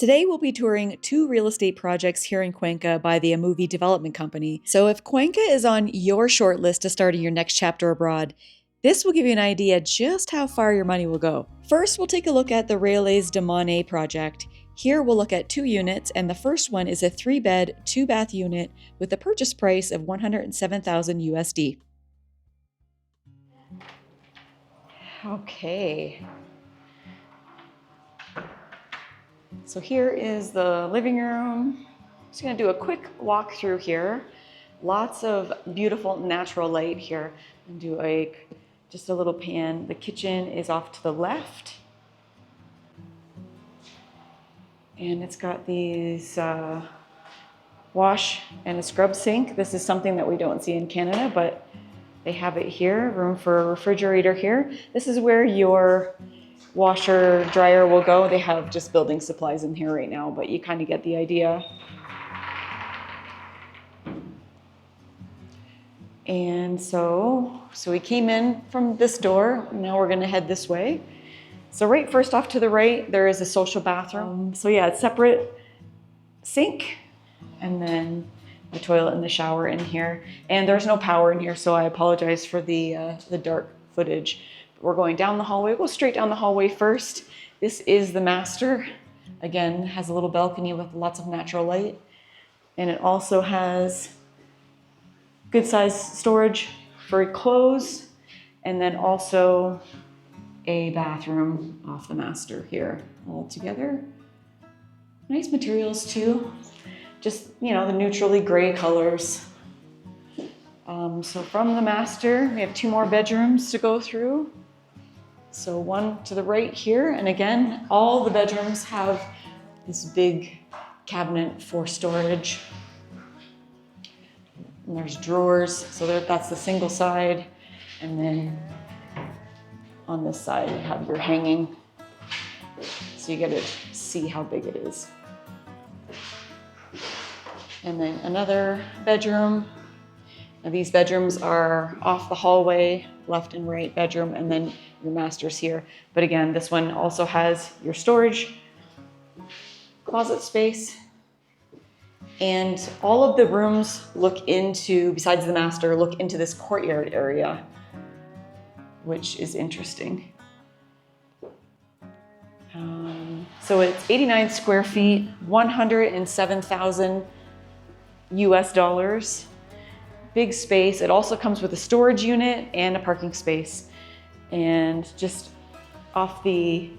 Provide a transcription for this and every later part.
Today we'll be touring 2 real estate projects here in Cuenca by the Amuvi Development Company. So if Cuenca is on your short list to starting your next chapter abroad, this will give you an idea just how far your money will go. First, we'll take a look at the Reales de Monet project. Here we'll look at 2 units, and the first one is a 3-bed, 2-bath unit with a purchase price of $107,000 USD. Okay. So here is the living room. Just gonna do a quick walk through here. Lots of beautiful natural light here. And do just a little pan. The kitchen is off to the left. And it's got these wash and a scrub sink. This is something that we don't see in Canada, but they have it here. Room for a refrigerator here. This is where your washer, dryer will go. They have just building supplies in here right now, but you kind of get the idea. And so we came in from this door. Now we're gonna head this way. So right first off to the right, there is a social bathroom. So yeah, it's separate sink and then the toilet and the shower in here. And there's no power in here, so I apologize for the dark footage. We're going down the hallway. We'll go straight down the hallway first. This is the master. Again, has a little balcony with lots of natural light. And it also has good size storage for clothes, and then also a bathroom off the master here all together. Nice materials too. Just, you know, the neutrally gray colors. So from the master, we have 2 more bedrooms to go through. So one to the right here, and again, all the bedrooms have this big cabinet for storage. And there's drawers, so that's the single side. And then on this side, you have your hanging. So you get to see how big it is. And then another bedroom. Now these bedrooms are off the hallway, left and right bedroom, and then your master's here. But again, this one also has your storage, closet space, and all of the rooms look into, besides the master, look into this courtyard area, which is interesting. So it's 89 square feet, 107,000 US dollars. Big space. It also comes with a storage unit and a parking space. And just off the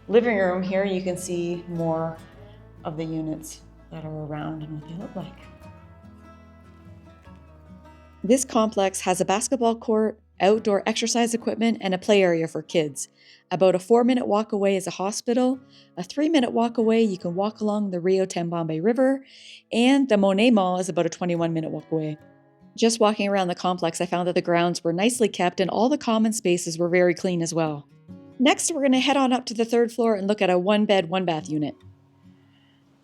living room here, you can see more of the units that are around and what they look like. This complex has a basketball court, outdoor exercise equipment, and a play area for kids. About a 4-minute walk away is a hospital. A 3-minute walk away, you can walk along the Rio Tambambe River, and the Monet Mall is about a 21-minute walk away. Just walking around the complex, I found that the grounds were nicely kept and all the common spaces were very clean as well. Next, we're going to head on up to the 3rd floor and look at a 1-bed, 1-bath unit.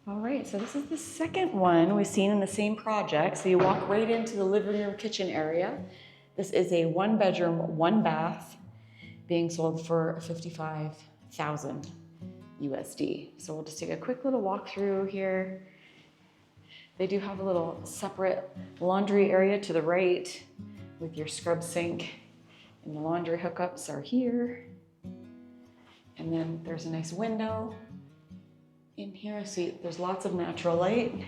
All right, so this is the second one we've seen in the same project. So you walk right into the living room kitchen area. This is a 1-bedroom, 1-bath being sold for $55,000 USD. So we'll just take a quick little walk through here. They do have a little separate laundry area to the right with your scrub sink, and the laundry hookups are here. And then there's a nice window in here. See, there's lots of natural light.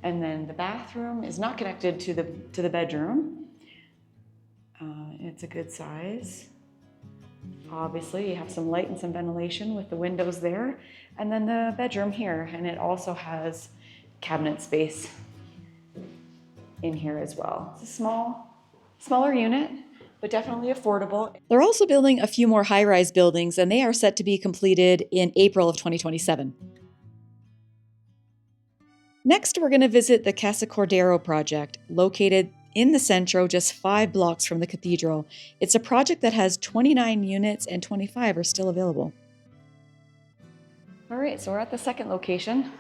And then the bathroom is not connected to the bedroom. It's a good size. Obviously, you have some light and some ventilation with the windows there. And then the bedroom here, and it also has cabinet space in here as well. It's a smaller unit, but definitely affordable. They're also building a few more high-rise buildings, and they are set to be completed in April of 2027. Next, we're going to visit the Casa Cordero project, located in the Centro, just 5 blocks from the cathedral. It's a project that has 29 units and 25 are still available. All right, so we're at the second location.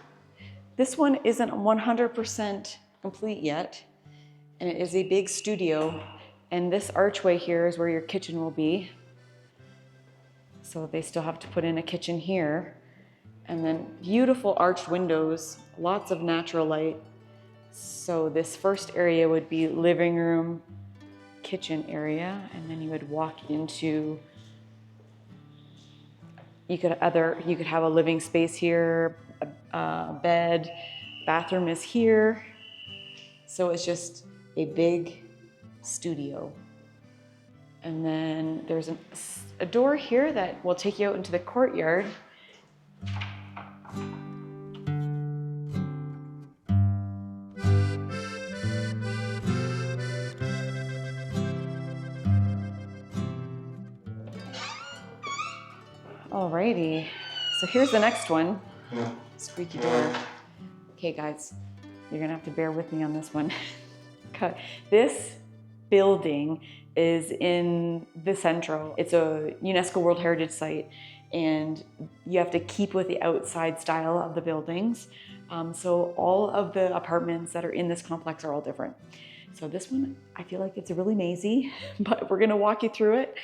This one isn't 100% complete yet, and it is a big studio, and this archway here is where your kitchen will be. So they still have to put in a kitchen here. And then beautiful arched windows, lots of natural light. So this first area would be living room, kitchen area, and then you would walk into, you could have a living space here, a bed, bathroom is here. So it's just a big studio. And then there's a door here that will take you out into the courtyard. Alrighty, so here's the next one. Squeaky door. Okay guys, you're gonna have to bear with me on this one. This building is in the Centro. It's a UNESCO World Heritage Site, and you have to keep with the outside style of the buildings. So all of the apartments that are in this complex are all different. So this one, I feel like it's really mazy, but we're gonna walk you through it.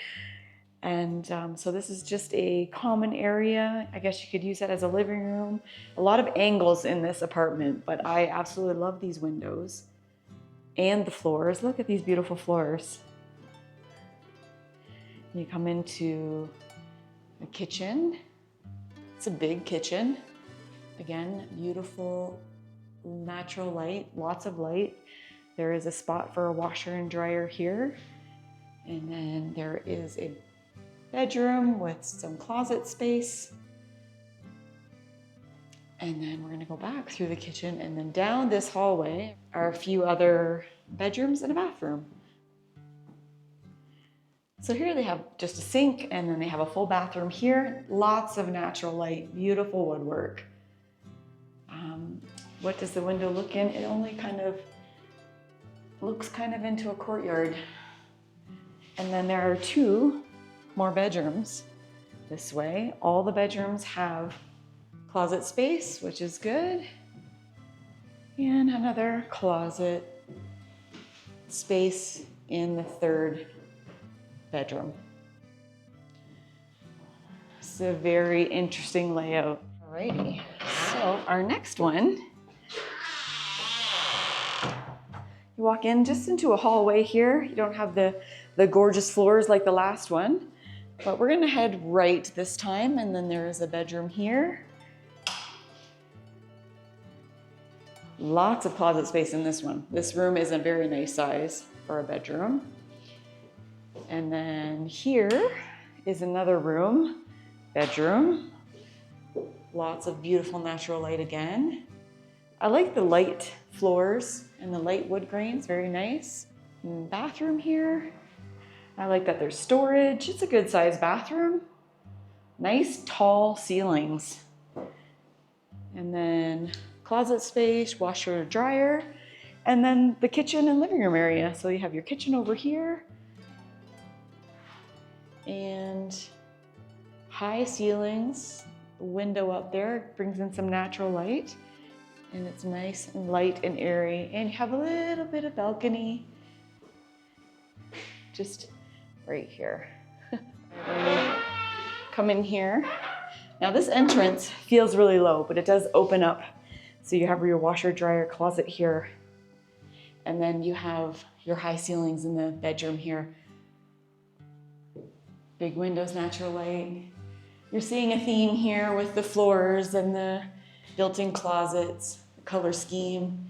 And so this is just a common area. I guess you could use that as a living room. A lot of angles in this apartment, but I absolutely love these windows and the floors. Look at these beautiful floors. You come into the kitchen. It's a big kitchen. Again, beautiful natural light, lots of light. There is a spot for a washer and dryer here. And then there is a bedroom with some closet space. And then we're gonna go back through the kitchen, and then down this hallway are a few other bedrooms and a bathroom. So here they have just a sink, and then they have a full bathroom here. Lots of natural light, beautiful woodwork. What does the window look in? It only looks kind of into a courtyard. And then there are two more bedrooms this way. All the bedrooms have closet space, which is good. And another closet space in the third bedroom. It's a very interesting layout. Alrighty, so our next one, you walk in just into a hallway here. You don't have the gorgeous floors like the last one, but we're gonna head right this time, and then there is a bedroom here. Lots of closet space in this one. This room is a very nice size for a bedroom. And then here is another room, bedroom. Lots of beautiful natural light again. I like the light floors and the light wood grains, very nice. And bathroom here. I like that there's storage. It's a good sized bathroom. Nice tall ceilings. And then closet space, washer, dryer, and then the kitchen and living room area. So you have your kitchen over here, and high ceilings, window up there brings in some natural light, and it's nice and light and airy. And you have a little bit of balcony just right here. Come in here. Now this entrance feels really low, but it does open up. So you have your washer dryer closet here. And then you have your high ceilings in the bedroom here. Big windows, natural light. You're seeing a theme here with the floors and the built-in closets, the color scheme.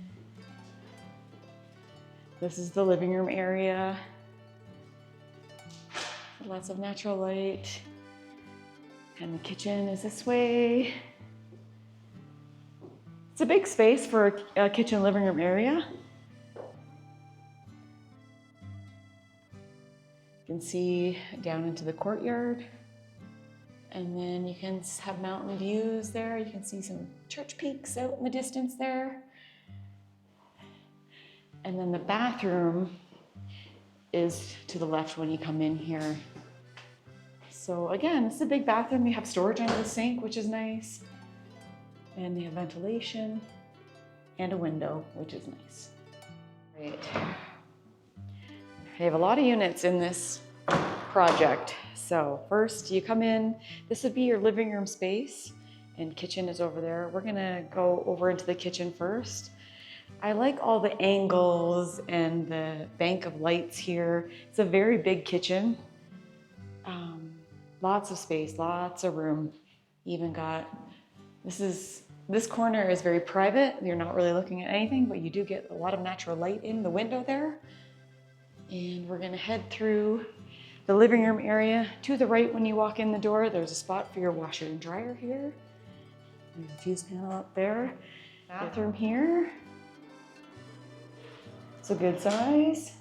This is the living room area. Lots of natural light. And the kitchen is this way. It's a big space for a kitchen living room area. You can see down into the courtyard. And then you can have mountain views there. You can see some church peaks out in the distance there. And then the bathroom is to the left when you come in here. So again, it's a big bathroom. You have storage under the sink, which is nice. And you have ventilation and a window, which is nice. Right. They have a lot of units in this project. So first you come in, this would be your living room space. and kitchen is over there. We're gonna go over into the kitchen first. I like all the angles and the bank of lights here. It's a very big kitchen. Lots of space, lots of room. Even got, this corner is very private. You're not really looking at anything, but you do get a lot of natural light in the window there. And we're gonna head through the living room area. To the right when you walk in the door, there's a spot for your washer and dryer here. There's a fuse panel up there. Bathroom here. It's a good size.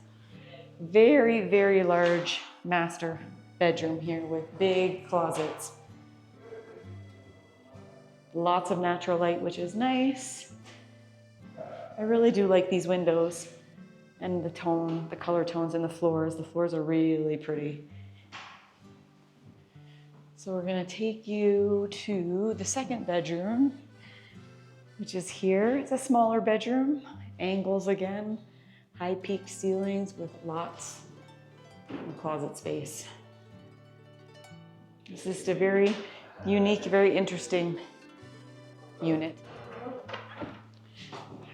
Very, very large master bedroom here with big closets. Lots of natural light, which is nice. I really do like these windows and the color tones in the floors. The floors are really pretty. So we're gonna take you to the second bedroom, which is here. It's a smaller bedroom, angles again, high peaked ceilings with lots of closet space. This is a very unique, very interesting unit.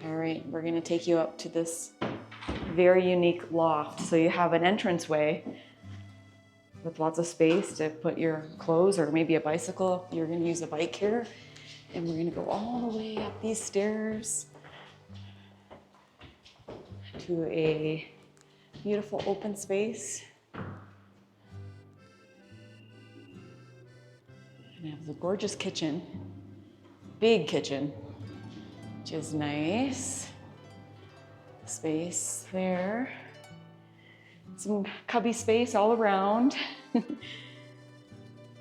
All right, we're gonna take you up to this very unique loft. So you have an entranceway with lots of space to put your clothes or maybe a bicycle. You're gonna use a bike here. And we're gonna go all the way up these stairs to a beautiful open space. And have the gorgeous kitchen, big kitchen, which is nice. Space there. Some cubby space all around.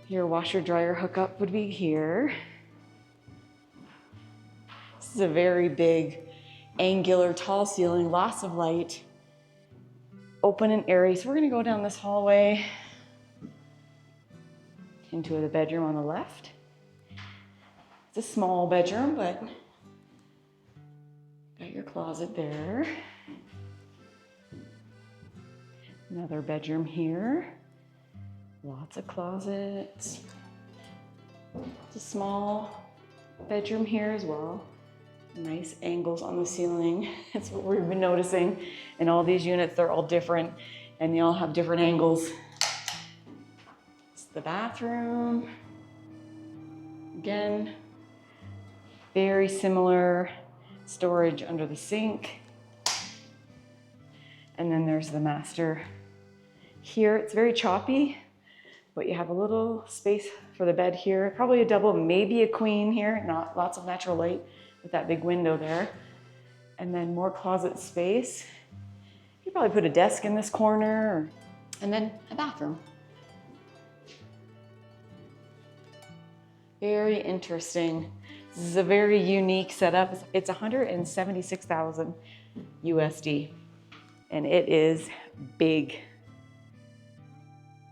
Your washer dryer hookup would be here. This is a very big, angular, tall ceiling, lots of light, open and airy. So we're gonna go down this hallway into the bedroom on the left. It's a small bedroom, but got your closet there. Another bedroom here. Lots of closets. It's a small bedroom here as well. Nice angles on the ceiling. That's what we've been noticing. In all these units, they're all different and they all have different angles. It's the bathroom. Again, very similar storage under the sink. And then there's the master. Here, it's very choppy, but you have a little space for the bed here. Probably a double, maybe a queen here. Not lots of natural light with that big window there. And then more closet space. You could probably put a desk in this corner, and then a bathroom. Very interesting. This is a very unique setup. It's 176,000 USD, and it is big.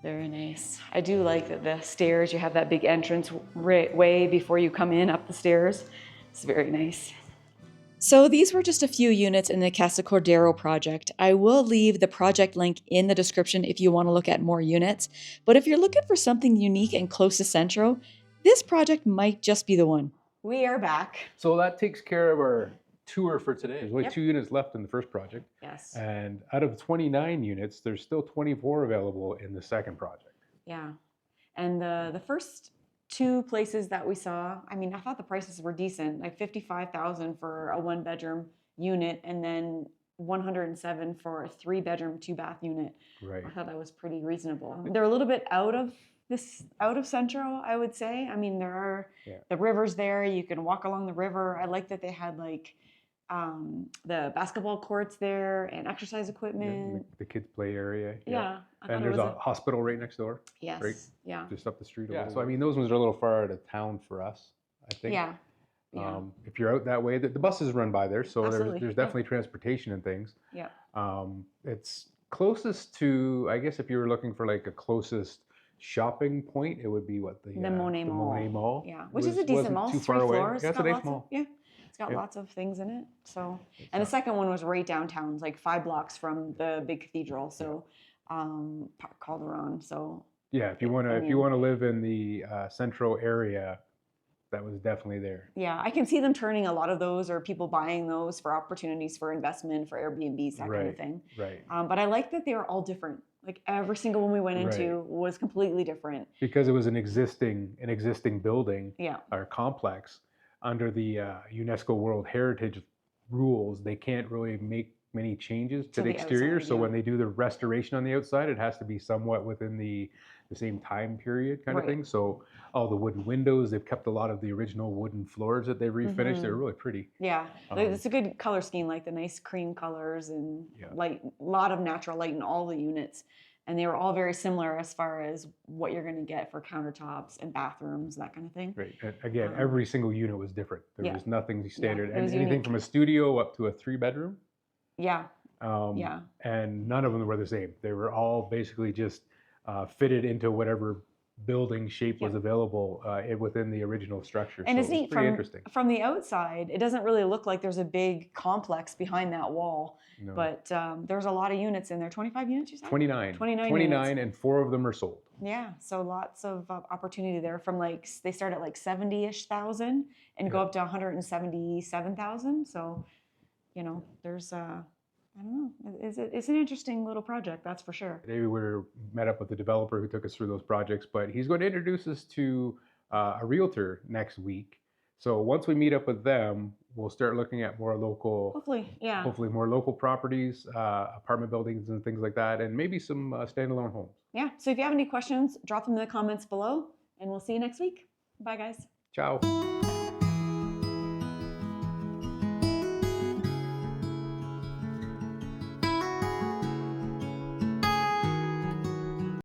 Very nice. I do like that the stairs, you have that big entrance way before you come in up the stairs. It's very nice. So these were just a few units in the Casa Cordero project. I will leave the project link in the description if you want to look at more units. But if you're looking for something unique and close to Centro, this project might just be the one. We are back. So that takes care of our tour for today. There's only 2 units left in the first project. Yes. And out of 29 units, there's still 24 available in the second project. Yeah. And the first 2 places that we saw, I mean, I thought the prices were decent, like $55,000 for a 1-bedroom unit and then $107 for a 3-bedroom, 2-bath unit. Right. I thought that was pretty reasonable. They're a little bit out of Centro, I would say. I mean, there are the rivers there. You can walk along the river. I like that they had like the basketball courts there and exercise equipment. The kids' play area. Yeah. And there's a hospital right next door. Yes. Right? Yeah. Just up the street. So I mean, those ones are a little far out of town for us, I think. Yeah. If you're out that way, the buses run by there, so there's definitely transportation and things. Yeah. It's closest to, I guess, if you were looking for like a closest shopping point, it would be what the Monet Mall. Yeah, which is a decent mall. Too 3 far floors. Away. Yeah, it's a nice mall. It's got lots of things in it. So, and the second one was right downtown, like 5 blocks from the big cathedral. So, Park Calderon. So yeah, if you want to live in the Centro area, that was definitely there. Yeah, I can see them turning a lot of those, or people buying those for opportunities for investment, for Airbnbs, that kind of thing. Right. But I like that they were all different. Like every single one we went Right. into was completely different. Because it was an existing building Yeah. or complex under the UNESCO World Heritage rules. They can't really make many changes to the exterior. outside, So yeah. when they do the restoration on the outside, it has to be somewhat within the same time period kind of Right. thing. So all the wooden windows, they've kept a lot of the original wooden floors that they refinished. Mhm. They're really pretty. Yeah, it's a good color scheme, like the nice cream colors and Yeah. light, a lot of natural light in all the units. And they were all very similar as far as what you're going to get for countertops and bathrooms, that kind of thing. Right. And again, every single unit was different. There Yeah. was nothing standard. it was Anything unique. from a studio up to a 3-bedroom. Yeah. And none of them were the same. They were all basically just fitted into whatever building shape was available within the original structure. And so it's neat pretty interesting. from the outside. It doesn't really look like there's a big complex behind that wall. No. But there's a lot of units in there. 25 units, you said? 29. 29 units. And 4 of them are sold. Yeah, so lots of opportunity there. From like, they start at like 70-ish thousand and go up to 177,000. So, you know, there's I don't know. It's an interesting little project, that's for sure. Today we met up with the developer who took us through those projects, but he's going to introduce us to a realtor next week. So once we meet up with them, we'll start looking at more local, hopefully more local properties, apartment buildings and things like that, and maybe some standalone homes. Yeah, so if you have any questions, drop them in the comments below, and we'll see you next week. Bye, guys. Ciao.